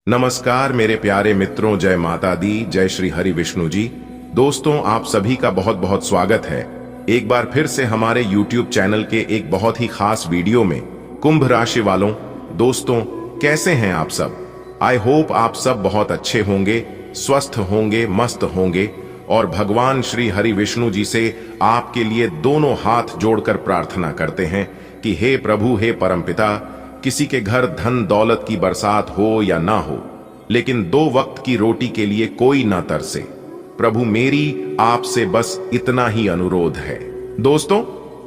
नमस्कार मेरे प्यारे मित्रों, जय माता दी, जय श्री हरि विष्णु जी। दोस्तों, आप सभी का बहुत बहुत स्वागत है एक बार फिर से हमारे YouTube चैनल के एक बहुत ही खास वीडियो में। कुंभ राशि वालों, दोस्तों कैसे हैं आप सब? आई होप आप सब बहुत अच्छे होंगे, स्वस्थ होंगे, मस्त होंगे और भगवान श्री हरि विष्णु जी से आपके लिए दोनों हाथ जोड़कर प्रार्थना करते हैं कि हे प्रभु, हे परमपिता, किसी के घर धन दौलत की बरसात हो या ना हो, लेकिन 2 वक्त की रोटी के लिए कोई ना तरसे। प्रभु, मेरी आपसे बस इतना ही अनुरोध है। दोस्तों,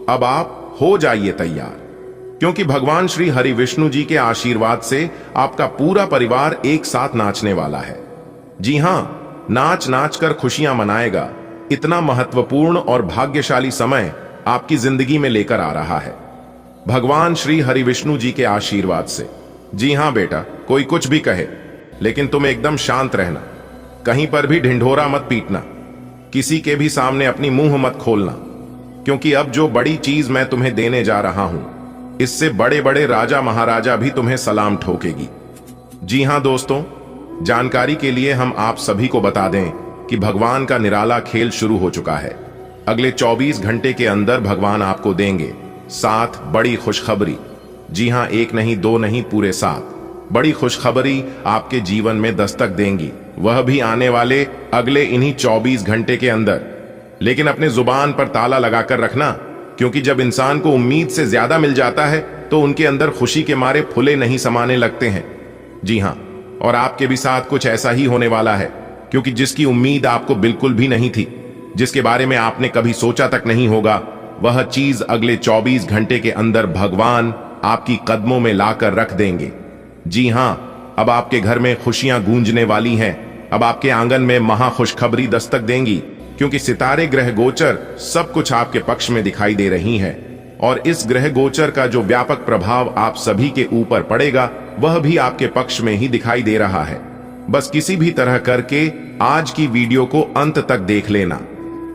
अब आप हो जाइए तैयार, क्योंकि भगवान श्री हरि विष्णु जी के आशीर्वाद से आपका पूरा परिवार एक साथ नाचने वाला है। जी हां, नाच नाच कर खुशियां मनाएगा। इतना महत्वपूर्ण और भाग्यशाली समय आपकी जिंदगी में लेकर आ रहा है भगवान श्री हरि विष्णु जी के आशीर्वाद से। जी हां बेटा, कोई कुछ भी कहे, लेकिन तुम एकदम शांत रहना, कहीं पर भी ढिंढोरा मत पीटना, किसी के भी सामने अपनी मुंह मत खोलना, क्योंकि अब जो बड़ी चीज मैं तुम्हें देने जा रहा हूं, इससे बड़े बड़े राजा महाराजा भी तुम्हें सलाम ठोकेगी। जी हां दोस्तों, जानकारी के लिए हम आप सभी को बता दें कि भगवान का निराला खेल शुरू हो चुका है। अगले 24 घंटे के अंदर भगवान आपको देंगे 7 बड़ी खुशखबरी। जी हां, 1 नहीं, 2 नहीं, पूरे 7 बड़ी खुशखबरी आपके जीवन में दस्तक देंगी, वह भी आने वाले अगले इन्हीं 24 घंटे के अंदर। लेकिन अपने जुबान पर ताला लगाकर रखना, क्योंकि जब इंसान को उम्मीद से ज्यादा मिल जाता है तो उनके अंदर खुशी के मारे फुले नहीं समाने लगते हैं। जी हां, और आपके भी साथ कुछ ऐसा ही होने वाला है, क्योंकि जिसकी उम्मीद आपको बिल्कुल भी नहीं थी, जिसके बारे में आपने कभी सोचा तक नहीं होगा, वह चीज अगले 24 घंटे के अंदर भगवान आपकी कदमों में लाकर रख देंगे। जी हां, अब आपके घर में खुशियां गूंजने वाली हैं। अब आपके आंगन में महा खुशखबरी दस्तक देंगी, क्योंकि सितारे, ग्रह गोचर सब कुछ आपके पक्ष में दिखाई दे रही हैं। और इस ग्रह गोचर का जो व्यापक प्रभाव आप सभी के ऊपर पड़ेगा, वह भी आपके पक्ष में ही दिखाई दे रहा है। बस किसी भी तरह करके आज की वीडियो को अंत तक देख लेना।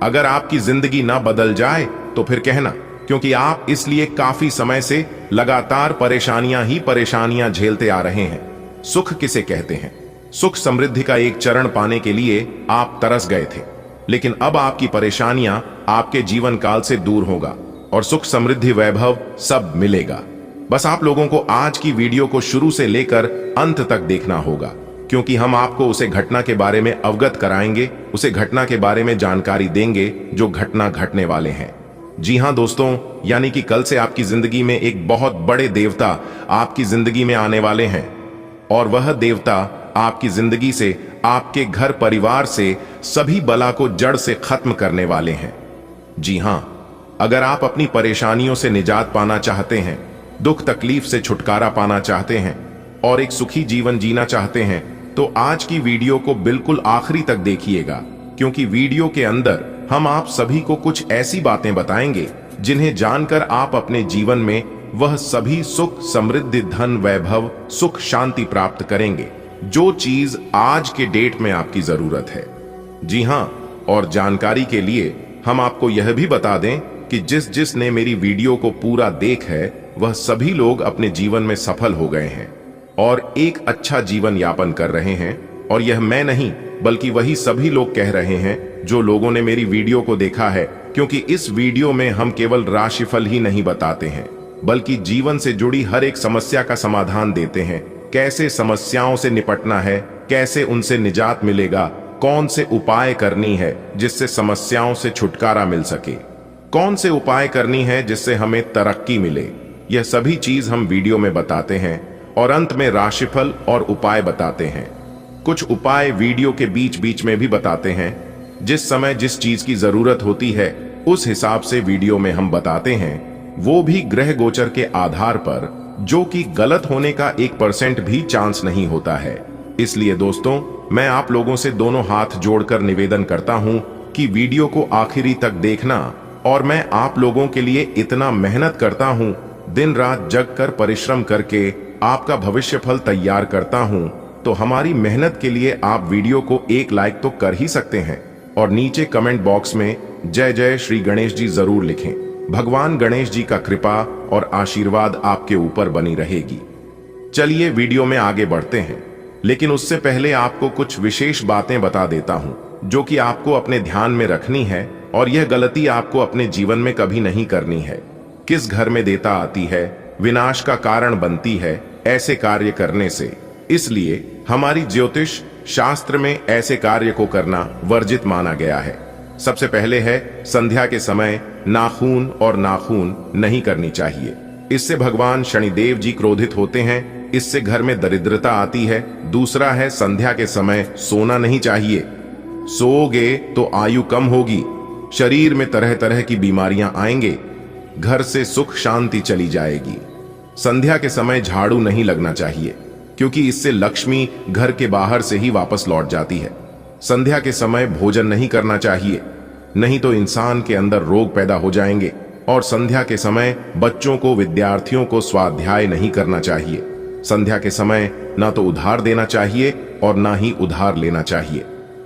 अगर आपकी जिंदगी ना बदल जाए तो फिर कहना, क्योंकि आप इसलिए काफी समय से लगातार परेशानियां ही परेशानियां झेलते आ रहे हैं। सुख किसे कहते हैं? सुख समृद्धि का एक चरण पाने के लिए आप तरस गए थे, लेकिन अब आपकी परेशानियां आपके जीवन काल से दूर होगा और सुख समृद्धि वैभव सब मिलेगा। बस आप लोगों को आज की वीडियो को शुरू से लेकर अंत तक देखना होगा, क्योंकि हम आपको उसे घटना के बारे में अवगत कराएंगे, उसे घटना के बारे में जानकारी देंगे जो घटना घटने वाले हैं। जी हां दोस्तों, यानी कि कल से आपकी जिंदगी में एक बहुत बड़े देवता आपकी जिंदगी में आने वाले हैं, और वह देवता आपकी जिंदगी से, आपके घर परिवार से सभी बला को जड़ से खत्म करने वाले हैं। जी हां, अगर आप अपनी परेशानियों से निजात पाना चाहते हैं, दुख तकलीफ से छुटकारा पाना चाहते हैं और एक सुखी जीवन जीना चाहते हैं, तो आज की वीडियो को बिल्कुल आखिरी तक देखिएगा, क्योंकि वीडियो के अंदर हम आप सभी को कुछ ऐसी बातें बताएंगे जिन्हें जानकर आप अपने जीवन में वह सभी सुख समृद्धि, धन, वैभव, सुख, शांति प्राप्त करेंगे, जो चीज आज के डेट में आपकी जरूरत है। जी हां, और जानकारी के लिए हम आपको यह भी बता दें कि जिसने मेरी वीडियो को पूरा देख है, वह सभी लोग अपने जीवन में सफल हो गए हैं और एक अच्छा जीवन यापन कर रहे हैं। और यह मैं नहीं, बल्कि वही सभी लोग कह रहे हैं जो लोगों ने मेरी वीडियो को देखा है, क्योंकि इस वीडियो में हम केवल राशिफल ही नहीं बताते हैं, बल्कि जीवन से जुड़ी हर एक समस्या का समाधान देते हैं। कैसे समस्याओं से निपटना है, कैसे उनसे निजात मिलेगा, कौन से उपाय करनी है जिससे समस्याओं से छुटकारा मिल सके, कौन से उपाय करनी है जिससे हमें तरक्की मिले, यह सभी चीज हम वीडियो में बताते हैं। और अंत में राशिफल और उपाय बताते हैं। कुछ उपाय वीडियो के बीच बीच में भी बताते हैं। जिस समय जिस चीज की जरूरत होती है, उस हिसाब से वीडियो में हम बताते हैं, वो भी ग्रह गोचर के आधार पर, जो कि गलत होने का 1% भी चांस नहीं होता है। इसलिए दोस्तों, मैं आप लोगों से दोनों हाथ जोड़कर निवेदन करता हूं कि वीडियो को आखिरी तक देखना। और मैं आप लोगों के लिए इतना मेहनत करता हूं, दिन रात जग कर परिश्रम करके आपका भविष्य फल तैयार करता हूं, तो हमारी मेहनत के लिए आप वीडियो को एक लाइक तो कर ही सकते हैं और नीचे कमेंट बॉक्स में जय जय श्री गणेश जी जरूर लिखें। भगवान गणेश जी का कृपा और आशीर्वाद आपके ऊपर बनी रहेगी। चलिए वीडियो में आगे बढ़ते हैं। लेकिन उससे पहले आपको कुछ विशेष बातें बता देता हूं जो कि आपको अपने ध्यान में रखनी है, और यह गलती आपको अपने जीवन में कभी नहीं करनी है। किस घर में देता आती है, विनाश का कारण बनती है ऐसे कार्य करने से। इसलिए हमारी ज्योतिष शास्त्र में ऐसे कार्य को करना वर्जित माना गया है। सबसे पहले है, संध्या के समय नाखून और नाखून नहीं करनी चाहिए। इससे भगवान शनिदेव जी क्रोधित होते हैं, इससे घर में दरिद्रता आती है। दूसरा है, संध्या के समय सोना नहीं चाहिए। सोओगे तो आयु कम होगी, शरीर में तरह तरह की बीमारियां आएंगे, घर से सुख शांति चली जाएगी। संध्या के समय झाड़ू नहीं लगना चाहिए, क्योंकि इससे लक्ष्मी घर के बाहर से ही वापस लौट जाती है। संध्या के समय भोजन नहीं करना चाहिए, नहीं तो इंसान के अंदर रोग पैदा हो जाएंगे। और संध्या के समय बच्चों को, विद्यार्थियों को स्वाध्याय नहीं करना चाहिए। संध्या के समय ना तो उधार देना चाहिए और ना ही उधार लेना चाहिए।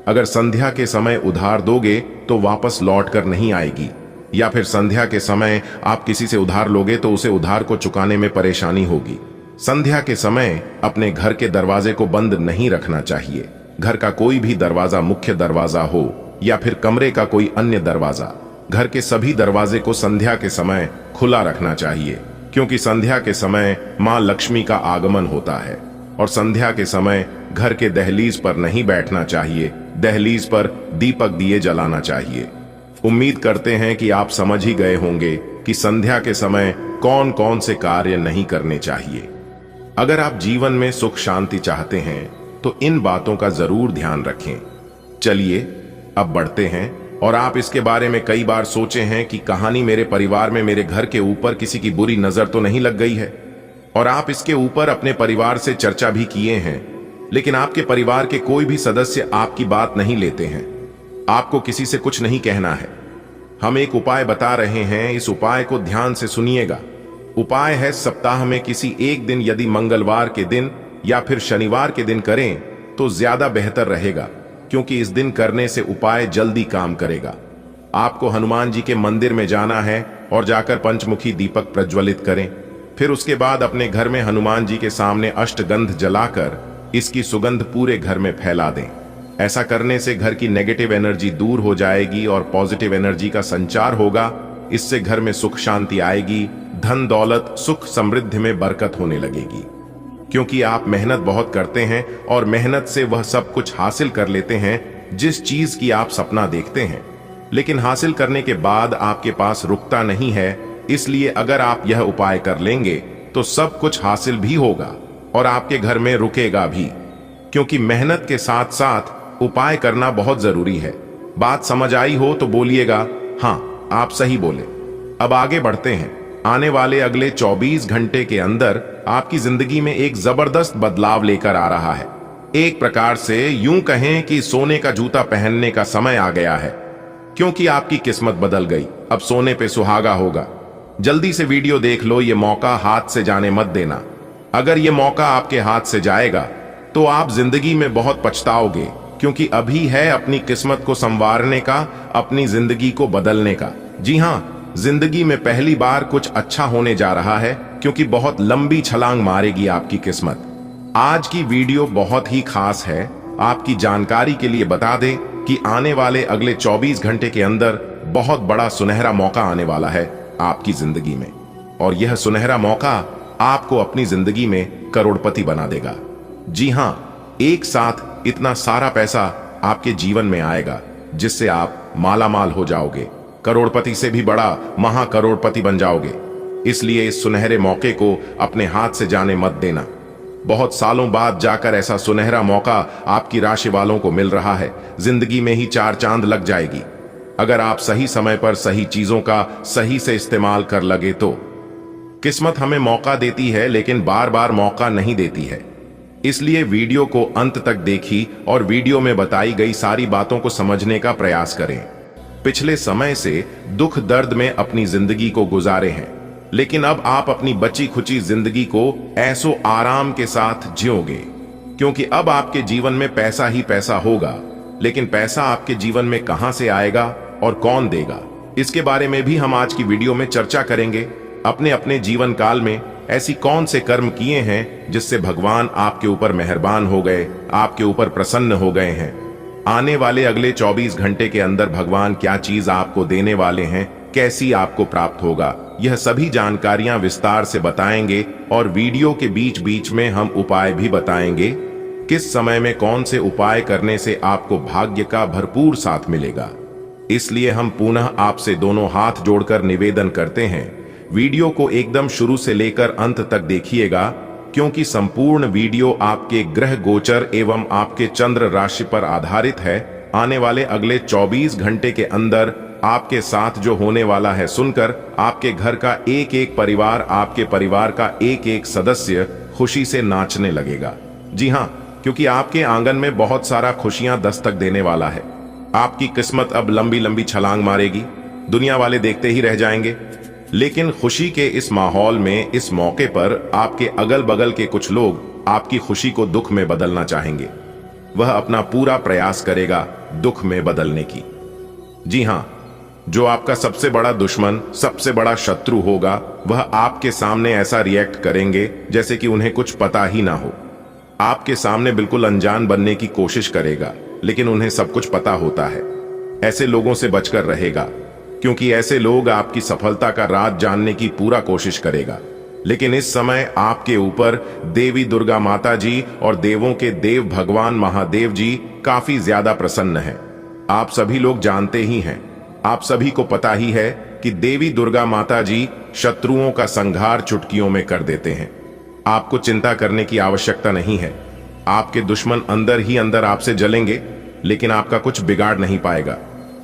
अगर संध्या के समय उधार दोगे तो वापस लौट कर नहीं आएगी, या फिर संध्या के समय आप किसी से उधार लोगे तो उसे उधार को चुकाने में परेशानी होगी। संध्या के समय अपने घर के दरवाजे को बंद नहीं रखना चाहिए। घर का कोई भी दरवाजा, मुख्य दरवाजा हो या फिर कमरे का कोई अन्य दरवाजा, घर के सभी दरवाजे को संध्या के समय खुला रखना चाहिए, क्योंकि संध्या के समय मां लक्ष्मी का आगमन होता है। और संध्या के समय घर के दहलीज पर नहीं बैठना चाहिए, दहलीज पर दीपक दिए जलाना चाहिए। उम्मीद करते हैं कि आप समझ ही गए होंगे कि संध्या के समय कौन कौन से कार्य नहीं करने चाहिए। अगर आप जीवन में सुख शांति चाहते हैं तो इन बातों का जरूर ध्यान रखें। चलिए अब बढ़ते हैं। और आप इसके बारे में कई बार सोचे हैं कि कहानी मेरे परिवार में मेरे घर के ऊपर किसी की बुरी नजर तो नहीं लग गई है, और आप इसके ऊपर अपने परिवार से चर्चा भी किए हैं, लेकिन आपके परिवार के कोई भी सदस्य आपकी बात नहीं लेते हैं। आपको किसी से कुछ नहीं कहना है। हम एक उपाय बता रहे हैं, इस उपाय को ध्यान से सुनिएगा। उपाय है, सप्ताह में किसी एक दिन, यदि मंगलवार के दिन या फिर शनिवार के दिन करें तो ज्यादा बेहतर रहेगा, क्योंकि इस दिन करने से उपाय जल्दी काम करेगा। आपको हनुमान जी के मंदिर में जाना है और जाकर पंचमुखी दीपक प्रज्वलित करें। फिर उसके बाद अपने घर में हनुमान जी के सामने अष्टगंध जलाकर इसकी सुगंध पूरे घर में फैला दें। ऐसा करने से घर की नेगेटिव एनर्जी दूर हो जाएगी और पॉजिटिव एनर्जी का संचार होगा। इससे घर में सुख शांति आएगी, धन दौलत सुख समृद्धि में बरकत होने लगेगी। क्योंकि आप मेहनत बहुत करते हैं और मेहनत से वह सब कुछ हासिल कर लेते हैं जिस चीज की आप सपना देखते हैं, लेकिन हासिल करने के बाद आपके पास रुकता नहीं है। इसलिए अगर आप यह उपाय कर लेंगे तो सब कुछ हासिल भी होगा और आपके घर में रुकेगा भी, क्योंकि मेहनत के साथ साथ उपाय करना बहुत जरूरी है। बात समझ आई हो तो बोलिएगा हाँ, आप सही बोले। अब आगे बढ़ते हैं। आने वाले अगले 24 घंटे के अंदर आपकी जिंदगी में एक जबरदस्त बदलाव लेकर आ रहा है। एक प्रकार से यूं कहें कि सोने का जूता पहनने का समय आ गया है, क्योंकि आपकी किस्मत बदल गई। अब सोने पे सुहागा होगा। जल्दी से वीडियो देख लो, ये मौका हाथ से जाने मत देना। अगर ये मौका आपके हाथ से जाएगा तो आप जिंदगी में बहुत पछताओगे, क्योंकि अभी है अपनी किस्मत को संवारने का, अपनी जिंदगी को बदलने का। जी हाँ, जिंदगी में पहली बार कुछ अच्छा होने जा रहा है, क्योंकि बहुत लंबी छलांग मारेगी आपकी किस्मत। आज की वीडियो बहुत ही खास है। आपकी जानकारी के लिए बता दें कि आने वाले अगले 24 घंटे के अंदर बहुत बड़ा सुनहरा मौका आने वाला है आपकी जिंदगी में, और यह सुनहरा मौका आपको अपनी जिंदगी में करोड़पति बना देगा। जी हाँ, एक साथ इतना सारा पैसा आपके जीवन में आएगा जिससे आप मालामाल हो जाओगे, करोड़पति से भी बड़ा महाकरोड़पति बन जाओगे। इसलिए इस सुनहरे मौके को अपने हाथ से जाने मत देना। बहुत सालों बाद जाकर ऐसा सुनहरा मौका आपकी राशि वालों को मिल रहा है। जिंदगी में ही 4 चांद लग जाएगी अगर आप सही समय पर सही चीजों का सही से इस्तेमाल कर लगे तो। किस्मत हमें मौका देती है, लेकिन बार बार मौका नहीं देती है। इसलिए वीडियो को अंत तक देखी और वीडियो में बताई गई सारी बातों को समझने का प्रयास करें। पिछले समय से दुख दर्द में अपनी जिंदगी को गुजारे हैं, लेकिन अब आप अपनी बची खुची जिंदगी को ऐसो आराम के साथ जियोगे, क्योंकि अब आपके जीवन में पैसा ही पैसा होगा। लेकिन पैसा आपके जीवन में कहां से आएगा और कौन देगा, इसके बारे में भी हम आज की वीडियो में चर्चा करेंगे। अपने अपने जीवन काल में ऐसी कौन से कर्म किए हैं जिससे भगवान आपके ऊपर मेहरबान हो गए, आपके ऊपर प्रसन्न हो गए हैं। आने वाले अगले 24 घंटे के अंदर भगवान क्या चीज आपको देने वाले हैं, कैसी आपको प्राप्त होगा, यह सभी जानकारियां विस्तार से बताएंगे और वीडियो के बीच बीच में हम उपाय भी बताएंगे। किस समय में कौन से उपाय करने से आपको भाग्य का भरपूर साथ मिलेगा। इसलिए हम पुनः आपसे दोनों हाथ जोड़कर निवेदन करते हैं, वीडियो को एकदम शुरू से लेकर अंत तक देखिएगा, क्योंकि संपूर्ण वीडियो आपके ग्रह गोचर एवं आपके चंद्र राशि पर आधारित है। आने वाले अगले 24 घंटे के अंदर आपके साथ जो होने वाला है सुनकर आपके घर का एक एक परिवार, आपके परिवार का एक एक सदस्य खुशी से नाचने लगेगा। जी हाँ, क्योंकि आपके आंगन में बहुत सारा खुशियां दस्तक देने वाला है। आपकी किस्मत अब लंबी लंबी छलांग मारेगी, दुनिया वाले देखते ही रह जाएंगे। लेकिन खुशी के इस माहौल में, इस मौके पर आपके अगल बगल के कुछ लोग आपकी खुशी को दुख में बदलना चाहेंगे। वह अपना पूरा प्रयास करेगा दुख में बदलने की। जी हाँ, जो आपका सबसे बड़ा दुश्मन, सबसे बड़ा शत्रु होगा, वह आपके सामने ऐसा रिएक्ट करेंगे जैसे कि उन्हें कुछ पता ही ना हो। आपके सामने बिल्कुल अनजान बनने की कोशिश करेगा, लेकिन उन्हें सब कुछ पता होता है। ऐसे लोगों से बचकर रहेगा, क्योंकि ऐसे लोग आपकी सफलता का राज जानने की पूरा कोशिश करेगा। लेकिन इस समय आपके ऊपर देवी दुर्गा माता जी और देवों के देव भगवान महादेव जी काफी ज्यादा प्रसन्न हैं। आप सभी लोग जानते ही हैं, आप सभी को पता ही है कि देवी दुर्गा माता जी शत्रुओं का संहार चुटकियों में कर देते हैं। आपको चिंता करने की आवश्यकता नहीं है। आपके दुश्मन अंदर ही अंदर आपसे जलेंगे, लेकिन आपका कुछ बिगाड़ नहीं पाएगा।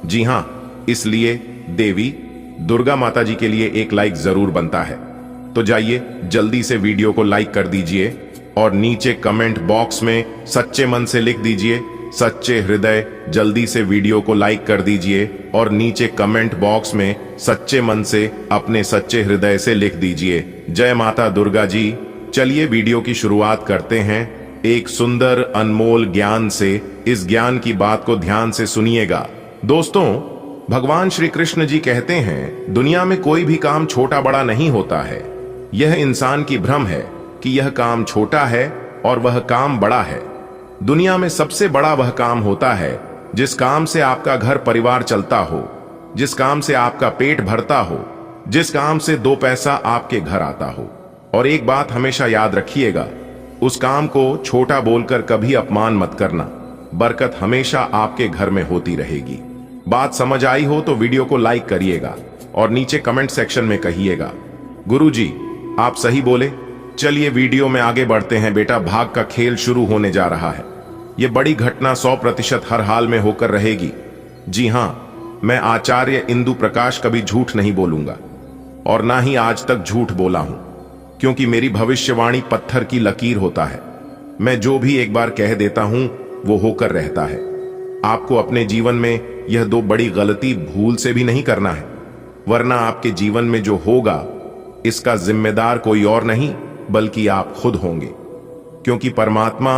जी हां, इसलिए देवी दुर्गा माता जी के लिए एक लाइक जरूर बनता है। तो जाइए जल्दी से वीडियो को लाइक कर दीजिए और नीचे कमेंट बॉक्स में सच्चे मन से लिख दीजिए सच्चे हृदय। जल्दी से वीडियो को लाइक कर दीजिए और नीचे कमेंट बॉक्स में सच्चे मन से अपने सच्चे हृदय से लिख दीजिए जय माता दुर्गा जी। चलिए वीडियो की शुरुआत करते हैं एक सुंदर अनमोल ज्ञान से। इस ज्ञान की बात को ध्यान से सुनिएगा। दोस्तों, भगवान श्री कृष्ण जी कहते हैं, दुनिया में कोई भी काम छोटा बड़ा नहीं होता है। यह इंसान की भ्रम है कि यह काम छोटा है और वह काम बड़ा है। दुनिया में सबसे बड़ा वह काम होता है जिस काम से आपका घर परिवार चलता हो, जिस काम से आपका पेट भरता हो, जिस काम से 2 पैसा आपके घर आता हो। और एक बात हमेशा याद रखिएगा, उस काम को छोटा बोलकर कभी अपमान मत करना। बरकत हमेशा आपके घर में होती रहेगी। बात समझ आई हो तो वीडियो को लाइक करिएगा और नीचे कमेंट सेक्शन में कहिएगा, गुरुजी आप सही बोले। चलिए वीडियो में आगे बढ़ते हैं। बेटा, भाग का खेल शुरू होने जा रहा है। यह बड़ी घटना 100% हर हाल में होकर रहेगी। जी हां, मैं आचार्य इंदु प्रकाश कभी झूठ नहीं बोलूंगा और ना ही आज तक झूठ बोला हूं, क्योंकि मेरी भविष्यवाणी पत्थर की लकीर होता है। मैं जो भी एक बार कह देता हूं वो होकर रहता है। आपको अपने जीवन में यह 2 बड़ी गलती भूल से भी नहीं करना है, वरना आपके जीवन में जो होगा इसका जिम्मेदार कोई और नहीं बल्कि आप खुद होंगे। क्योंकि परमात्मा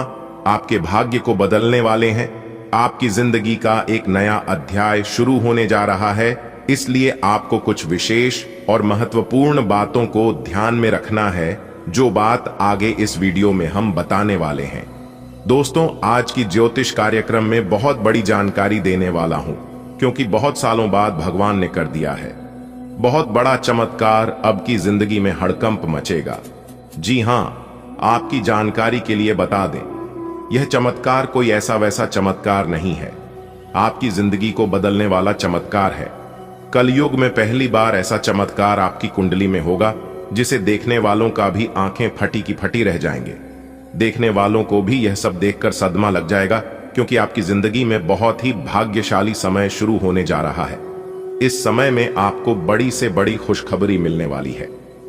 आपके भाग्य को बदलने वाले हैं। आपकी जिंदगी का एक नया अध्याय शुरू होने जा रहा है। इसलिए आपको कुछ विशेष और महत्वपूर्ण बातों को ध्यान में रखना है, जो बात आगे इस वीडियो में हम बताने वाले हैं। दोस्तों, आज की ज्योतिष कार्यक्रम में बहुत बड़ी जानकारी देने वाला हूं, क्योंकि बहुत सालों बाद भगवान ने कर दिया है। बहुत बड़ा चमत्कार अब की जिंदगी में हड़कंप मचेगा। जी हां, आपकी जानकारी के लिए बता दें, यह चमत्कार कोई ऐसा वैसा चमत्कार नहीं है। आपकी जिंदगी को बदलने वाला चमत्कार है। कलयुग में पहली बार ऐसा चमत्कार आपकी कुंडली में होगा, जिसे देखने वालों का भी आंखें फटी की फटी रह जाएंगे। देखने वालों को भी यह सब देखकर सदमा लग जाएगा, क्योंकि आपकी जिंदगी में बहुत ही भाग्यशाली समय शुरू होने जा रहा है। इस समय में आपको बड़ी से बड़ी खुशखबरी मिलने वाली है।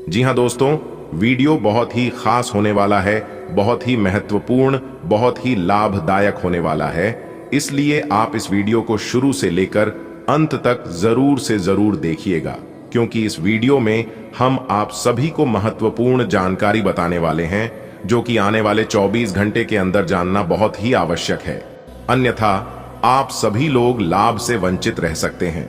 जी हां दोस्तों, वीडियो बहुत ही खास होने वाला है, बहुत ही महत्वपूर्ण, बहुत ही लाभदायक होने वाला है। इसलिए आप इस वीडियो को शुरू से लेकर अंत तक जरूर से जरूर देखिएगा, क्योंकि इस वीडियो में हम आप सभी को महत्वपूर्ण जानकारी बताने वाले हैं, जो कि आने वाले 24 घंटे के अंदर जानना बहुत ही आवश्यक है। अन्यथा आप सभी लोग लाभ से वंचित रह सकते हैं।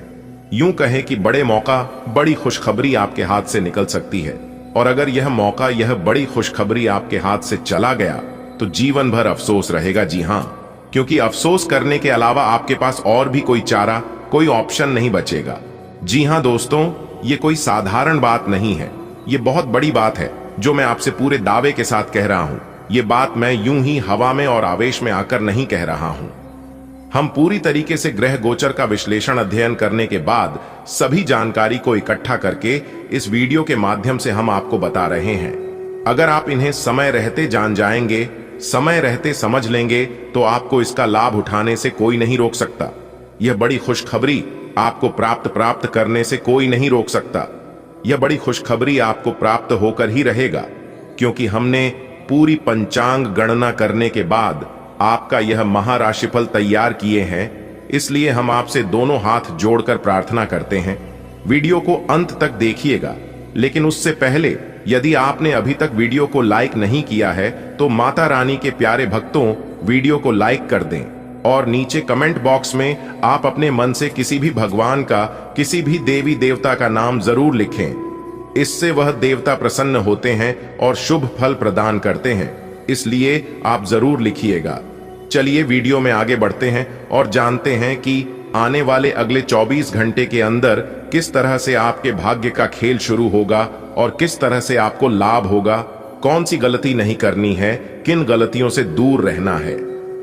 यूं कहें कि बड़े मौका, बड़ी खुशखबरी आपके हाथ से निकल सकती है और अगर यह मौका, यह बड़ी खुशखबरी आपके हाथ से चला गया तो जीवन भर अफसोस रहेगा। जी हां, क्योंकि अफसोस करने के अलावा आपके पास और भी कोई चारा, कोई ऑप्शन नहीं बचेगा। जी हां दोस्तों, ये कोई साधारण बात नहीं है, ये बहुत बड़ी बात है जो मैं आपसे पूरे दावे के साथ कह रहा हूं। ये बात मैं यूं ही हवा में और आवेश में आकर नहीं कह रहा हूं। हम पूरी तरीके से ग्रह गोचर का विश्लेषण अध्ययन करने के बाद सभी जानकारी को इकट्ठा करके इस वीडियो के माध्यम से हम आपको बता रहे हैं। अगर आप इन्हें समय रहते जान जाएंगे, समय रहते समझ लेंगे, तो आपको इसका लाभ उठाने से कोई नहीं रोक सकता। यह बड़ी खुशखबरी आपको प्राप्त करने से कोई नहीं रोक सकता। यह बड़ी खुशखबरी आपको प्राप्त होकर ही रहेगा, क्योंकि हमने पूरी पंचांग गणना करने के बाद आपका यह महाराशिफल तैयार किए हैं। इसलिए हम आपसे दोनों हाथ जोड़कर प्रार्थना करते हैं, वीडियो को अंत तक देखिएगा। लेकिन उससे पहले यदि आपने अभी तक वीडियो को लाइक नहीं किया है तो माता रानी के प्यारे भक्तों, वीडियो को लाइक कर दें और नीचे कमेंट बॉक्स में आप अपने मन से किसी भी भगवान का, किसी भी देवी देवता का नाम जरूर लिखें। इससे वह देवता प्रसन्न होते हैं और शुभ फल प्रदान करते हैं, इसलिए आप जरूर लिखिएगा। चलिए वीडियो में आगे बढ़ते हैं और जानते हैं कि आने वाले अगले 24 घंटे के अंदर किस तरह से आपके भाग्य का खेल शुरू होगा और किस तरह से आपको लाभ होगा, कौन सी गलती नहीं करनी है, किन गलतियों से दूर रहना है।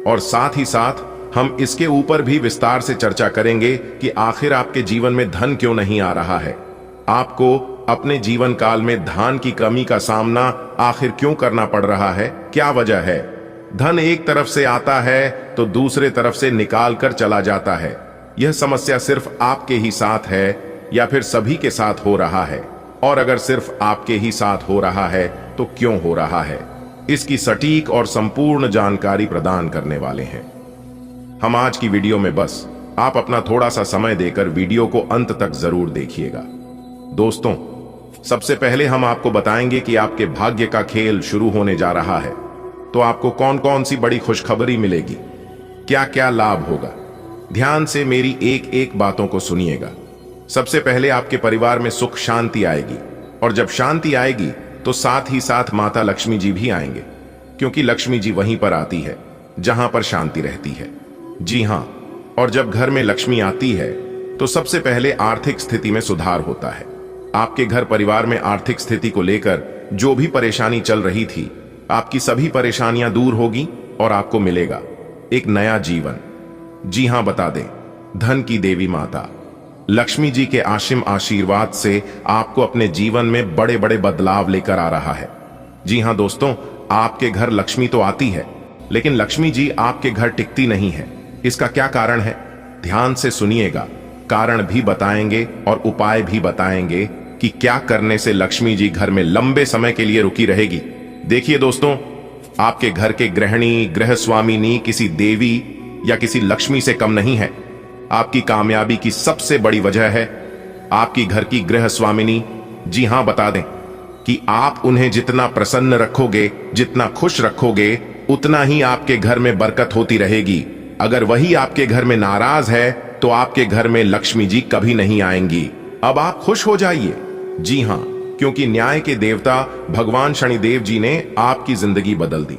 और साथ ही साथ हम इसके ऊपर भी विस्तार से चर्चा करेंगे कि आखिर आपके जीवन में धन क्यों नहीं आ रहा है, आपको अपने जीवन काल में धन की कमी का सामना आखिर क्यों करना पड़ रहा है, क्या वजह है। धन एक तरफ से आता है तो दूसरे तरफ से निकाल कर चला जाता है। यह समस्या सिर्फ आपके ही साथ है या फिर सभी के साथ हो रहा है? और अगर सिर्फ आपके ही साथ हो रहा है तो क्यों हो रहा है, इसकी सटीक और संपूर्ण जानकारी प्रदान करने वाले हैं हम आज की वीडियो में। बस आप अपना थोड़ा सा समय देकर वीडियो को अंत तक जरूर देखिएगा। दोस्तों, सबसे पहले हम आपको बताएंगे कि आपके भाग्य का खेल शुरू होने जा रहा है, तो आपको कौन कौन सी बड़ी खुशखबरी मिलेगी, क्या क्या लाभ होगा। ध्यान से मेरी एक एक बातों को सुनिएगा। सबसे पहले आपके परिवार में सुख शांति आएगी, और जब शांति आएगी तो साथ ही साथ माता लक्ष्मी जी भी आएंगे, क्योंकि लक्ष्मी जी वहीं पर आती है जहां पर शांति रहती है। जी हां, और जब घर में लक्ष्मी आती है तो सबसे पहले आर्थिक स्थिति में सुधार होता है। आपके घर परिवार में आर्थिक स्थिति को लेकर जो भी परेशानी चल रही थी, आपकी सभी परेशानियां दूर होगी और आपको मिलेगा एक नया जीवन। जी हां, बता दें, धन की देवी माता लक्ष्मी जी के आशीम आशीर्वाद से आपको अपने जीवन में बड़े बड़े बदलाव लेकर आ रहा है। जी हां दोस्तों, आपके घर लक्ष्मी तो आती है, लेकिन लक्ष्मी जी आपके घर टिकती नहीं है। इसका क्या कारण है, ध्यान से सुनिएगा। कारण भी बताएंगे और उपाय भी बताएंगे कि क्या करने से लक्ष्मी जी घर में लंबे समय के लिए रुकी रहेगी। देखिए दोस्तों, आपके घर के गृहिणी, गृह स्वामिनी किसी देवी या किसी लक्ष्मी से कम नहीं है। आपकी कामयाबी की सबसे बड़ी वजह है आपकी घर की गृह स्वामिनी। जी हां, बता दें कि आप उन्हें जितना प्रसन्न रखोगे, जितना खुश रखोगे, उतना ही आपके घर में बरकत होती रहेगी। अगर वही आपके घर में नाराज है तो आपके घर में लक्ष्मी जी कभी नहीं आएंगी। अब आप खुश हो जाइए। जी हां, क्योंकि न्याय के देवता भगवान शनिदेव जी ने आपकी जिंदगी बदल दी।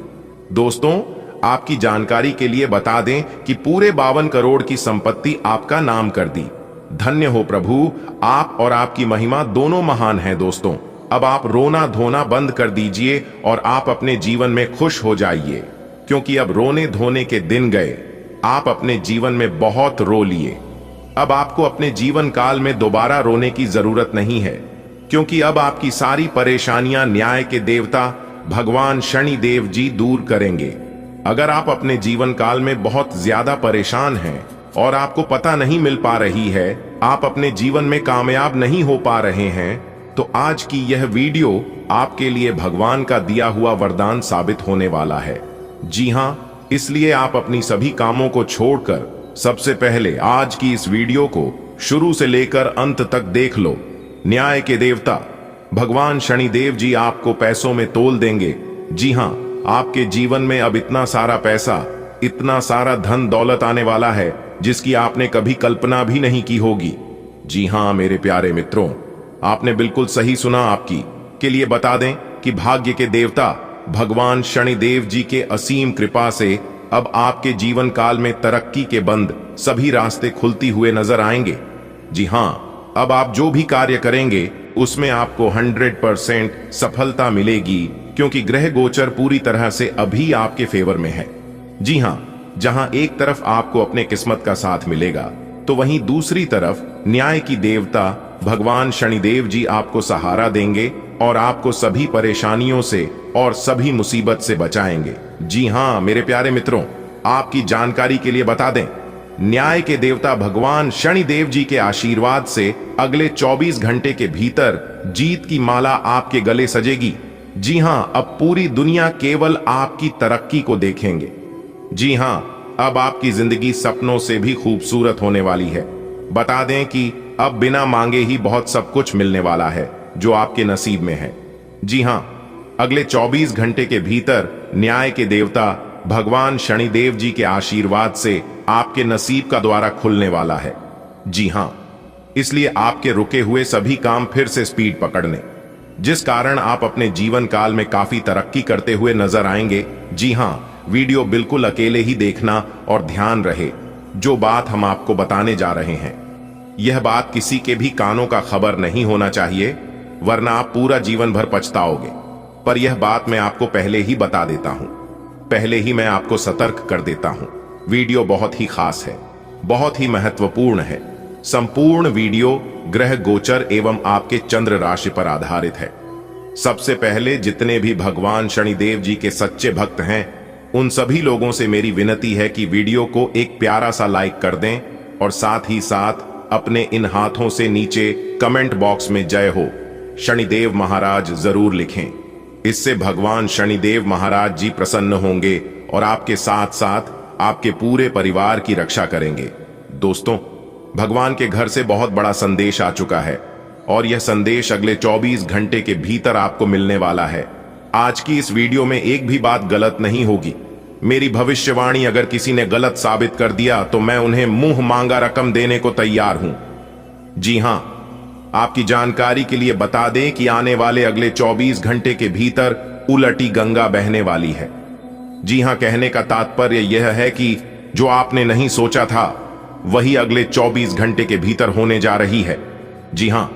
दोस्तों, आपकी जानकारी के लिए बता दें कि पूरे 52 करोड़ की संपत्ति आपका नाम कर दी। धन्य हो प्रभु, आप और आपकी महिमा दोनों महान हैं। दोस्तों, अब आप रोना धोना बंद कर दीजिए और आप अपने जीवन में खुश हो जाइए, क्योंकि अब रोने धोने के दिन गए। आप अपने जीवन में बहुत रो लिए। अब आपको अपने जीवन काल में दोबारा रोने की जरूरत नहीं है, क्योंकि अब आपकी सारी परेशानियां न्याय के देवता भगवान शनिदेव जी दूर करेंगे। अगर आप अपने जीवन काल में बहुत ज्यादा परेशान हैं और आपको पता नहीं मिल पा रही है, आप अपने जीवन में कामयाब नहीं हो पा रहे हैं, तो आज की यह वीडियो आपके लिए भगवान का दिया हुआ वरदान साबित होने वाला है। जी हां, इसलिए आप अपनी सभी कामों को छोड़कर सबसे पहले आज की इस वीडियो को शुरू से लेकर अंत तक देख लो। न्याय के देवता भगवान शनिदेव जी आपको पैसों में तोल देंगे। जी हां, आपके जीवन में अब इतना सारा पैसा, इतना सारा धन दौलत आने वाला है जिसकी आपने कभी कल्पना भी नहीं की होगी। जी हां मेरे प्यारे मित्रों, आपने बिल्कुल सही सुना। आपकी के लिए बता दें कि भाग्य के देवता भगवान शनिदेव जी के असीम कृपा से अब आपके जीवन काल में तरक्की के बंद सभी रास्ते खुलती हुए नजर आएंगे। जी हां, अब आप जो भी कार्य करेंगे उसमें आपको 100% सफलता मिलेगी, क्योंकि ग्रह गोचर पूरी तरह से अभी आपके फेवर में है। जी हां, जहां एक तरफ आपको अपने किस्मत का साथ मिलेगा, तो वहीं दूसरी तरफ न्याय की देवता भगवान शनिदेव जी आपको सहारा देंगे और आपको सभी परेशानियों से और सभी मुसीबत से बचाएंगे। जी हां मेरे प्यारे मित्रों, आपकी जानकारी के लिए बता दें, न्याय के देवता भगवान शनिदेव जी के आशीर्वाद से अगले 24 घंटे के भीतर जीत की माला आपके गले सजेगी। जी हां, अब पूरी दुनिया केवल आपकी तरक्की को देखेंगे। जी हां, अब आपकी जिंदगी सपनों से भी खूबसूरत होने वाली है। बता दें कि अब बिना मांगे ही बहुत सब कुछ मिलने वाला है जो आपके नसीब में है। जी हां, अगले 24 घंटे के भीतर न्याय के देवता भगवान शनिदेव जी के आशीर्वाद से आपके नसीब का द्वारा खुलने वाला है। जी हां, इसलिए आपके रुके हुए सभी काम फिर से स्पीड पकड़ने, जिस कारण आप अपने जीवन काल में काफी तरक्की करते हुए नजर आएंगे। जी हां, वीडियो बिल्कुल अकेले ही देखना और ध्यान रहे जो बात हम आपको बताने जा रहे हैं, यह बात किसी के भी कानों का खबर नहीं होना चाहिए, वरना आप पूरा जीवन भर पछताओगे। पर यह बात मैं आपको पहले ही बता देता हूं, पहले ही मैं आपको सतर्क कर देता हूं। वीडियो बहुत ही खास है, बहुत ही महत्वपूर्ण है। संपूर्ण वीडियो ग्रह गोचर एवं आपके चंद्र राशि पर आधारित है। सबसे पहले जितने भी भगवान शनिदेव जी के सच्चे भक्त हैं, उन सभी लोगों से मेरी विनती है कि वीडियो को एक प्यारा सा लाइक कर दें और साथ ही साथ अपने इन हाथों से नीचे कमेंट बॉक्स में जय हो शनिदेव महाराज जरूर लिखें। इससे भगवान शनिदेव महाराज जी प्रसन्न होंगे और आपके साथ साथ आपके पूरे परिवार की रक्षा करेंगे। दोस्तों, भगवान के घर से बहुत बड़ा संदेश आ चुका है और यह संदेश अगले 24 घंटे के भीतर आपको मिलने वाला है। आज की इस वीडियो में एक भी बात गलत नहीं होगी। मेरी भविष्यवाणी अगर किसी ने गलत साबित कर दिया तो मैं उन्हें मुंह मांगा रकम देने को तैयार हूं। जी हां, आपकी जानकारी के लिए बता दें कि आने वाले अगले 24 घंटे के भीतर उलटी गंगा बहने वाली है। जी हां, कहने का तात्पर्य यह है कि जो आपने नहीं सोचा था वही अगले 24 घंटे के भीतर होने जा रही है। जी हां,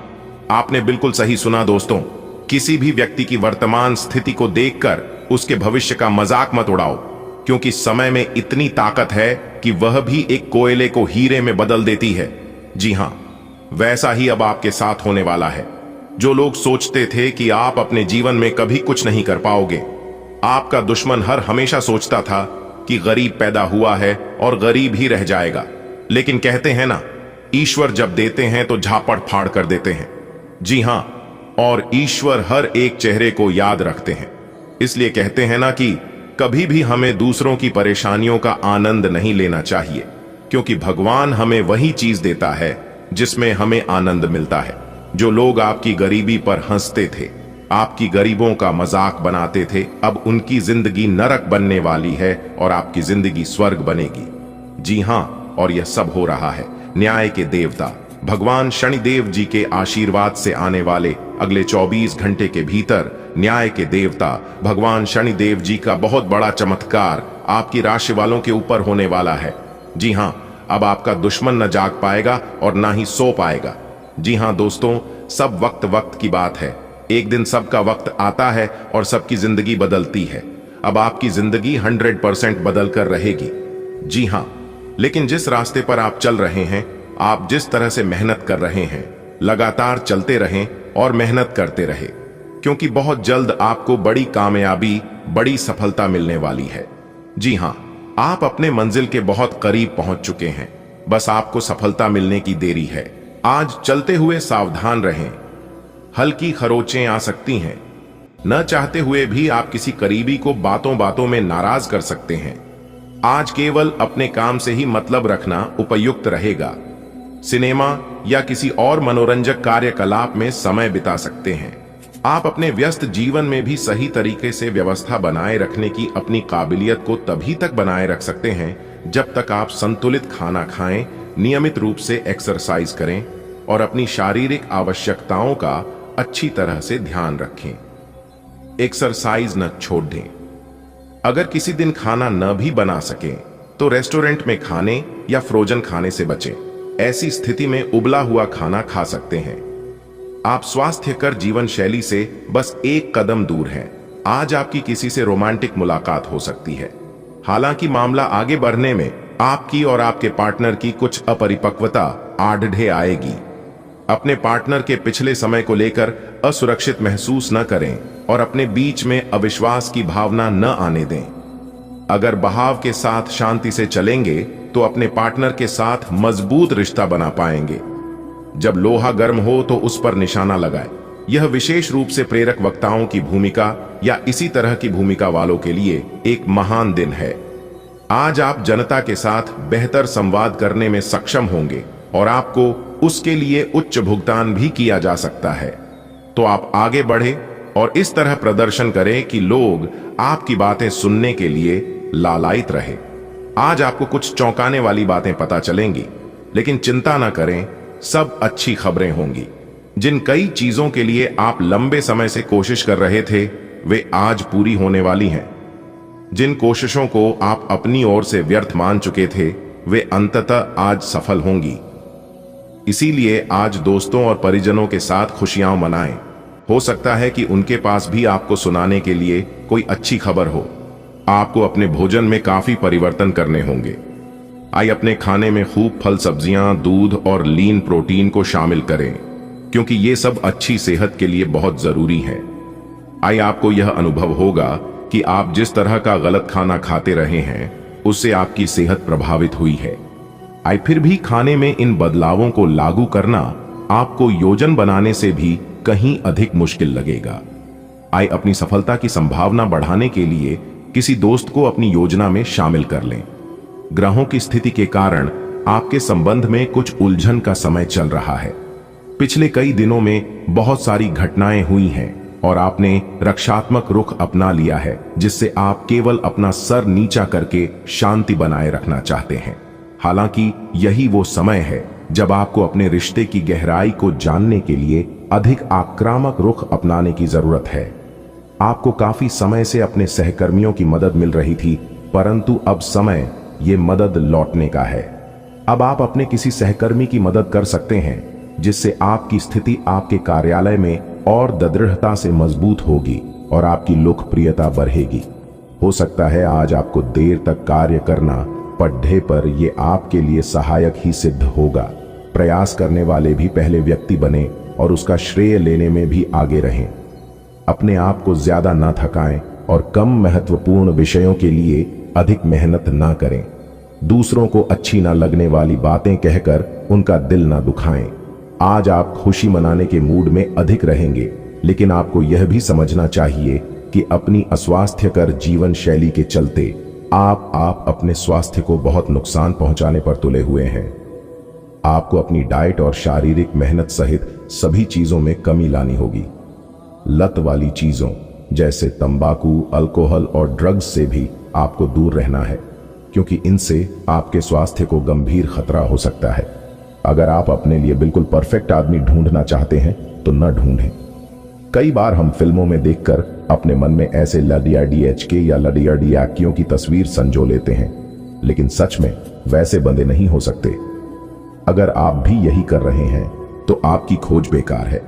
आपने बिल्कुल सही सुना दोस्तों। किसी भी व्यक्ति की वर्तमान स्थिति को देखकर उसके भविष्य का मजाक मत उड़ाओ, क्योंकि समय में इतनी ताकत है कि वह भी एक कोयले को हीरे में बदल देती है। जी हां, वैसा ही अब आपके साथ होने वाला है। जो लोग सोचते थे कि आप अपने जीवन में कभी कुछ नहीं कर पाओगे, आपका दुश्मन हर हमेशा सोचता था कि गरीब पैदा हुआ है और गरीब ही रह जाएगा। लेकिन कहते हैं ना, ईश्वर जब देते हैं तो झापड़ फाड़ कर देते हैं। जी हां, और ईश्वर हर एक चेहरे को याद रखते हैं। इसलिए कहते हैं ना कि कभी भी हमें दूसरों की परेशानियों का आनंद नहीं लेना चाहिए, क्योंकि भगवान हमें वही चीज देता है जिसमें हमें आनंद मिलता है। जो लोग आपकी गरीबी पर हंसते थे, आपकी गरीबों का मजाक बनाते थे, अब उनकी जिंदगी नरक बनने वाली है और आपकी जिंदगी स्वर्ग बनेगी। जी हां, और यह सब हो रहा है न्याय के देवता भगवान शनिदेव जी के आशीर्वाद से आने वाले अगले 24 घंटे के भीतर न्याय के देवता भगवान शनिदेव जी का बहुत बड़ा चमत्कार आपकी राशि वालों के ऊपर होने वाला है। जी हां, अब आपका दुश्मन न जाग पाएगा और ना ही सो पाएगा। जी हां दोस्तों, सब वक्त वक्त की बात है। एक दिन सबका वक्त आता है और सबकी जिंदगी बदलती है। अब आपकी जिंदगी 100% बदल कर रहेगी। जी हां, लेकिन जिस रास्ते पर आप चल रहे हैं, आप जिस तरह से मेहनत कर रहे हैं, लगातार चलते रहें और मेहनत करते रहे, क्योंकि बहुत जल्द आपको बड़ी कामयाबी, बड़ी सफलता मिलने वाली है। जी हां, आप अपने मंजिल के बहुत करीब पहुंच चुके हैं, बस आपको सफलता मिलने की देरी है। आज चलते हुए सावधान रहें, हल्की खरोचें आ सकती हैं। न चाहते हुए भी आप किसी करीबी को बातों बातों में नाराज कर सकते हैं। आज केवल अपने काम से ही मतलब रखना उपयुक्त रहेगा। सिनेमा या किसी और मनोरंजक कार्यकलाप में समय बिता सकते हैं। आप अपने व्यस्त जीवन में भी सही तरीके से व्यवस्था बनाए रखने की अपनी काबिलियत को तभी तक बनाए रख सकते हैं जब तक आप संतुलित खाना खाएं, नियमित रूप से एक्सरसाइज करें और अपनी शारीरिक आवश्यकताओं का अच्छी तरह से ध्यान रखें। एक्सरसाइज न छोड़ दें। अगर किसी दिन खाना न भी बना सकें तो रेस्टोरेंट में खाने या फ्रोजन खाने से बचें। ऐसी स्थिति में उबला हुआ खाना खा सकते हैं। आप स्वास्थ्यकर जीवन शैली से बस एक कदम दूर हैं। आज आपकी किसी से रोमांटिक मुलाकात हो सकती है। हालांकि मामला आगे बढ़ने में आपकी और आपके पार्टनर की कुछ अपरिपक्वता आढ़े आएगी। अपने पार्टनर के पिछले समय को लेकर असुरक्षित महसूस न करें और अपने बीच में अविश्वास की भावना न आने दें। अगर बहाव के साथ शांति से चलेंगे तो अपने पार्टनर के साथ मजबूत रिश्ता बना पाएंगे। जब लोहा गर्म हो तो उस पर निशाना लगाएं। यह विशेष रूप से प्रेरक वक्ताओं की भूमिका या इसी तरह की भूमिका वालों के लिए एक महान दिन है। आज आप जनता के साथ बेहतर संवाद करने में सक्षम होंगे और आपको उसके लिए उच्च भुगतान भी किया जा सकता है। तो आप आगे बढ़े और इस तरह प्रदर्शन करें कि लोग आपकी बातें सुनने के लिए लालायित रहे। आज आपको कुछ चौंकाने वाली बातें पता चलेंगी, लेकिन चिंता न करें, सब अच्छी खबरें होंगी। जिन कई चीजों के लिए आप लंबे समय से कोशिश कर रहे थे वे आज पूरी होने वाली हैं। जिन कोशिशों को आप अपनी ओर से व्यर्थ मान चुके थे वे अंततः आज सफल होंगी। इसीलिए आज दोस्तों और परिजनों के साथ खुशियां मनाएं। हो सकता है कि उनके पास भी आपको सुनाने के लिए कोई अच्छी खबर हो। आपको अपने भोजन में काफी परिवर्तन करने होंगे। आइए अपने खाने में खूब फल, सब्जियां, दूध और लीन प्रोटीन को शामिल करें, क्योंकि ये सब अच्छी सेहत के लिए बहुत जरूरी है। आइए आपको यह अनुभव होगा कि आप जिस तरह का गलत खाना खाते रहे हैं उससे आपकी सेहत प्रभावित हुई है। आइए फिर भी खाने में इन बदलावों को लागू करना आपको योजन बनाने से भी कहीं अधिक मुश्किल लगेगा। आइए अपनी सफलता की संभावना बढ़ाने के लिए किसी दोस्त को अपनी योजना में शामिल कर लें। ग्रहों की स्थिति के कारण आपके संबंध में कुछ उलझन का समय चल रहा है। पिछले कई दिनों में बहुत सारी घटनाएं हुई हैं और आपने रक्षात्मक रुख अपना लिया है, जिससे आप केवल अपना सर नीचा करके शांति बनाए रखना चाहते हैं। हालांकि यही वो समय है जब आपको अपने रिश्ते की गहराई को जानने के लिए अधिक आक्रामक रुख अपनाने की जरूरत है। आपको काफी समय से अपने सहकर्मियों की मदद मिल रही थी, परंतु अब समय ये मदद लौटने का है। अब आप अपने किसी सहकर्मी की मदद कर सकते हैं, जिससे आपकी स्थिति आपके कार्यालय में और दृढ़ता से मजबूत होगी और आपकी लोकप्रियता बढ़ेगी। हो सकता है आज आपको देर तक कार्य करना पढ़े, पर यह आपके लिए सहायक ही सिद्ध होगा। प्रयास करने वाले भी पहले व्यक्ति बने और उसका श्रेय लेने में भी आगे रहें। अपने आप को ज्यादा ना थकाएं और कम महत्वपूर्ण विषयों के लिए अधिक मेहनत ना करें। दूसरों को अच्छी ना लगने वाली बातें कहकर उनका दिल ना दुखाएं। आज आप खुशी मनाने के मूड में अधिक रहेंगे, लेकिन आपको यह भी समझना चाहिए कि अपनी अस्वास्थ्यकर जीवन शैली के चलते आप अपने स्वास्थ्य को बहुत नुकसान पहुंचाने पर तुले हुए हैं। आपको अपनी डाइट और शारीरिक मेहनत सहित सभी चीजों में कमी लानी होगी। लत वाली चीजों जैसे तंबाकू, अल्कोहल और ड्रग्स से भी आपको दूर रहना है, क्योंकि इनसे आपके स्वास्थ्य को गंभीर खतरा हो सकता है। अगर आप अपने लिए बिल्कुल परफेक्ट आदमी ढूंढना चाहते हैं तो न ढूंढें। कई बार हम फिल्मों में देखकर अपने मन में ऐसे लडिया डीएचके या लडिया डियाकियों की तस्वीर संजो लेते हैं, लेकिन सच में वैसे बंदे नहीं हो सकते। अगर आप भी यही कर रहे हैं तो आपकी खोज बेकार है।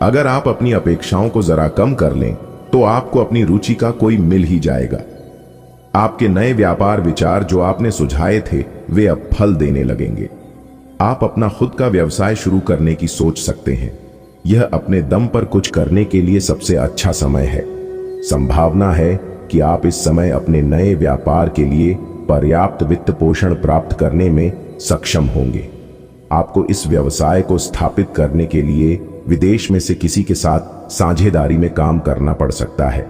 अगर आप अपनी अपेक्षाओं को जरा कम कर लें तो आपको अपनी रुचि का कोई मिल ही जाएगा। आपके नए व्यापार विचार जो आपने सुझाए थे वे अब फल देने लगेंगे। आप अपना खुद का व्यवसाय शुरू करने की सोच सकते हैं। यह अपने दम पर कुछ करने के लिए सबसे अच्छा समय है। संभावना है कि आप इस समय अपने नए व्यापार के लिए पर्याप्त वित्त पोषण प्राप्त करने में सक्षम होंगे। आपको इस व्यवसाय को स्थापित करने के लिए विदेश में से किसी के साथ साझेदारी में काम करना पड़ सकता है।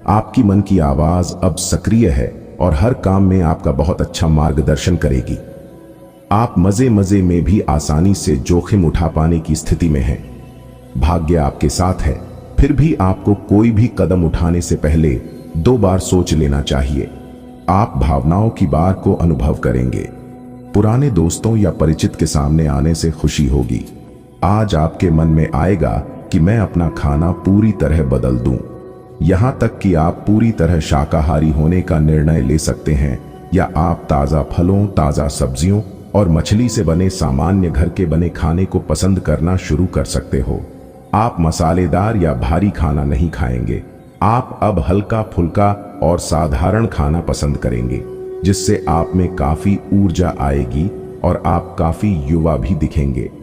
आपकी मन की आवाज अब सक्रिय है और हर काम में आपका बहुत अच्छा मार्गदर्शन करेगी। आप मजे मजे में भी आसानी से जोखिम उठा पाने की स्थिति में हैं। भाग्य आपके साथ है, फिर भी आपको कोई भी कदम उठाने से पहले 2 बार सोच लेना चाहिए। आप भावनाओं की बार को अनुभव करेंगे। पुराने दोस्तों या परिचित के सामने आने से खुशी होगी। आज आपके मन में आएगा कि मैं अपना खाना पूरी तरह बदल दूं। यहां तक कि आप पूरी तरह शाकाहारी होने का निर्णय ले सकते हैं, या आप ताज़ा फलों, ताज़ा सब्जियों और मछली से बने सामान्य घर के बने खाने को पसंद करना शुरू कर सकते हो। आप मसालेदार या भारी खाना नहीं खाएंगे। आप अब हल्का फुल्का और साधारण खाना पसंद करेंगे, जिससे आप में काफी ऊर्जा आएगी और आप काफी युवा भी दिखेंगे।